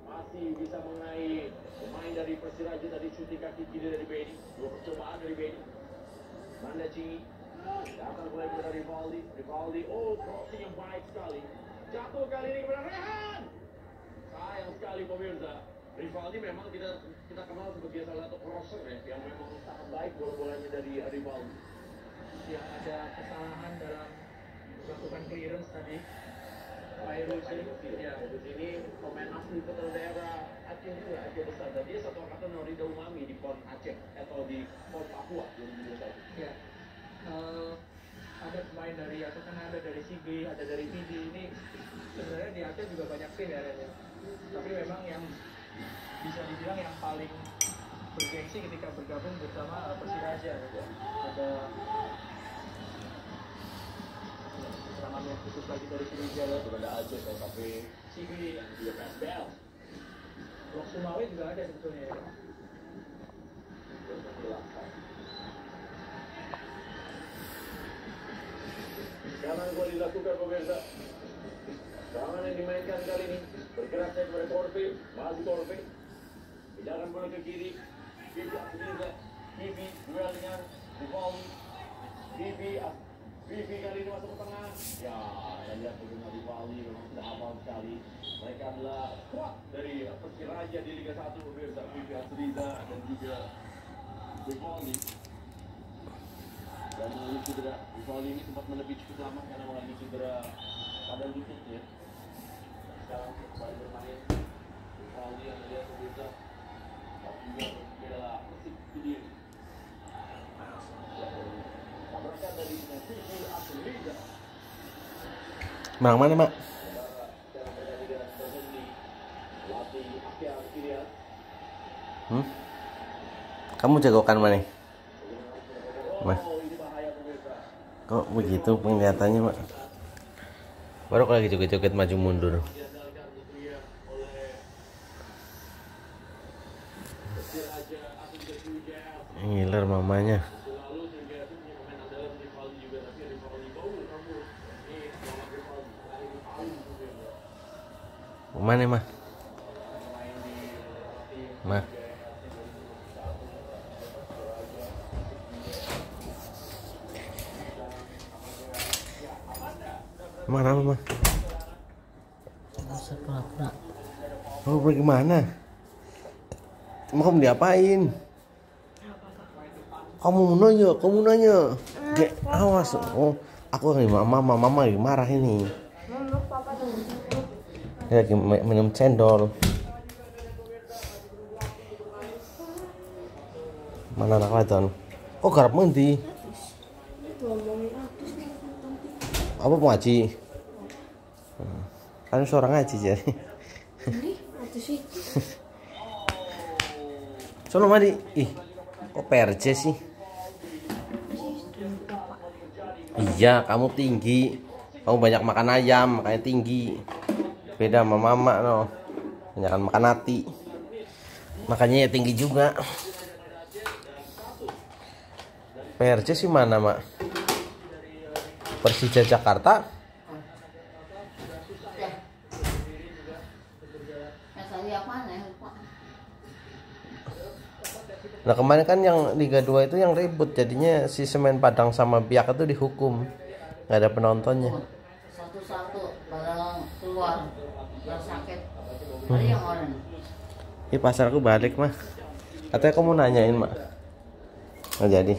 Masih bisa mengenai pemain dari Persiraja tadi, shooting kaki kiri dari Beni. Dua percobaan dari Beni. Mandaci datang mulai kepada Rivaldi, oh crossing yang baik sekali. Jatuh kali ini kepada Rehan. Sayang sekali pemirsa. Rivaldi memang kita kenal sebagai salah satu crosser ya, yang memang sangat baik bola-bolanya dari Rivaldi. Ya, ada kesalahan dalam melakukan clearance tadi. Ya, di sini pemain asli putra daerah Aceh juga, Aceh Besar. Dan dia satu angkatan Norida Umami di PON Aceh atau di PON Papua 2021. Ya, ada pemain dari Aceh, kan ada dari Sigli, ada dari Pidi. Ini sebenarnya di Aceh juga banyak tim ya, tapi memang yang bisa dibilang yang paling bergengsi ketika bergabung bersama Persiraja gitu. Ada serangan yang khusus lagi dari Persiraja, Sudah ada Aceh, tapi Sigli, yang dia PSBL. Blok Sumawe juga ada sebetulnya ya. Serangan gol dilakukan pemirsa. Serangan yang dimainkan kali ini bergerak dari kepada Torpe, masih Torpe. Pindahan bola ke kiri. Bibi duel dengan Rivaldi. Bibi kali ini masuk ke tengah. Ya, lihat bagaimana Rivaldi memang sudah hafal sekali. Mereka adalah squad dari Persiraja di Liga 1 pemirsa. Bibi Asriza dan juga Rivaldi. Dan mengalami cedera. Rivaldi ini sempat menebih cukup lama karena mengalami cedera pada lututnya. Sekarang kembali bermain. Rivaldi yang melihat pemirsa. Tapi juga adalah Persib Kediri. Tabrakan dari Bibi Asriza. Bang mana mak? Kamu jagokan mana? Mas. Kok begitu penglihatannya mak? Baru lagi joget-joget maju mundur. Ngiler mamanya. Mana mah? Mah. Mana mah? Oh, pergi mana? Mau diapain? Kamu nanya. Dek, awas. Oh, aku lagi mama lagi marah ini. Dia lagi minum cendol. Mana anak wadon? Oh, garap ngendi? Apa mau ngaji? Kan seorang ngaji jadi. Sono mari. Ih, kok PRJ sih? Iya, kamu tinggi. Kamu banyak makan ayam, makanya tinggi. Beda sama mama no. Banyak makan nati. Makanya ya tinggi juga. PRJ sih mana, Mak? Persija Jakarta. Nah kemarin kan yang Liga 2 itu yang ribut, jadinya si Semen Padang sama Biak itu dihukum, nggak ada penontonnya. Satu-satu barang keluar, yang sakit, ada yang orang. Ini pasarku balik mah, katanya kamu nanyain mak, nggak jadi.